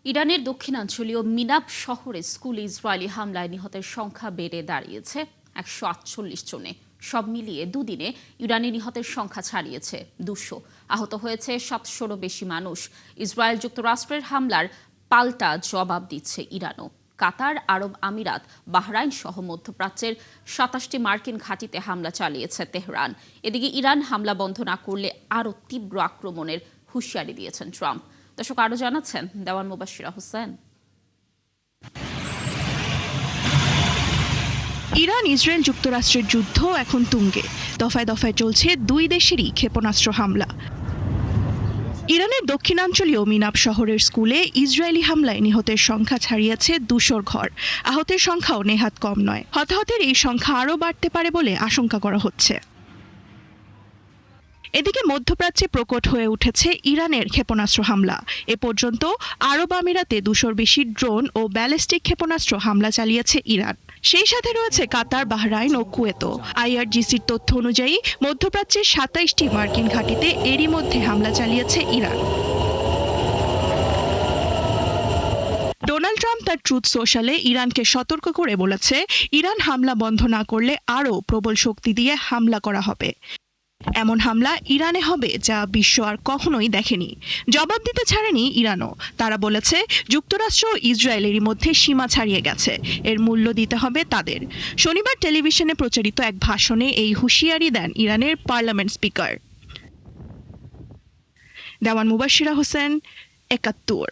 ইরানের দক্ষিণাঞ্চলীয় মিনাব শহরে স্কুলে ইসরায়েলি হামলায় নিহতের সংখ্যা বেড়ে দাঁড়িয়েছে 148 জনে। সব মিলিয়ে দুদিনে ইরানি নিহতের সংখ্যা ছাড়িয়েছে 200। আহত হয়েছে 700-রও বেশি মানুষ। ইসরায়েল যুক্তরাষ্ট্রের হামলার পাল্টা জবাব দিচ্ছে ইরানও। কাতার, আরব আমিরাত, বাহরাইন সহ মধ্যপ্রাচ্যের 27টি মার্কিন ঘাঁটিতে হামলা চালিয়েছে তেহরান। এদিকে ইরান হামলা বন্ধ না করলে আরও তীব্র আক্রমণের হুঁশিয়ারি দিয়েছেন ট্রাম্প। দর্শক আরো জানাচ্ছেন দেওয়ান মুবাশশিরা হোসেন। ইরান ইসরায়েল যুক্তরাষ্ট্রের যুদ্ধ এখন তুঙ্গে। দফায় দফায় চলছে দুই দেশেরই ক্ষেপণাস্ত্র হামলা। ইরানের দক্ষিণাঞ্চলীয় মিনাব শহরের স্কুলে ইসরায়েলি হামলায় নিহতের সংখ্যা ছাড়িয়েছে 200-র ঘর। আহতের সংখ্যাও নেহাত কম নয়। হতাহতের এই সংখ্যা আরও বাড়তে পারে বলে আশঙ্কা করা হচ্ছে। এদিকে মধ্যপ্রাচ্যে প্রকট হয়ে উঠেছে ইরানের ক্ষেপণাস্ত্র হামলা। এ পর্যন্ত আরব আমিরাতে 200-র বেশি ড্রোন ও ব্যালিস্টিক ক্ষেপণাস্ত্র হামলা চালিয়েছে ইরান। সেই সাথে রয়েছে কাতার, বাহরাইন ও কুয়েতও। আইআরজিসির তথ্য অনুযায়ী মধ্যপ্রাচ্যের 27টি মার্কিন ঘাঁটিতে এরই মধ্যে হামলা চালিয়েছে ইরান। ডোনাল্ড ট্রাম্প তার ট্রুথ সোশ্যালে ইরানকে সতর্ক করে বলেছে, ইরান হামলা বন্ধ না করলে আরও প্রবল শক্তি দিয়ে হামলা করা হবে। এমন হামলা ইরানে হবে যা বিশ্ব আর কখনোই দেখেনি। জবাব দিতে ছাড়েনি ইরানও। তারা বলেছে, যুক্তরাষ্ট্র ও ইসরায়েলেরই মধ্যে সীমা ছাড়িয়ে গেছে, এর মূল্য দিতে হবে তাদের। শনিবার টেলিভিশনে প্রচারিত এক ভাষণে এই হুঁশিয়ারি দেন ইরানের পার্লামেন্ট স্পিকার। দেওয়ান মুবাশশিরা হোসেন, ৭১।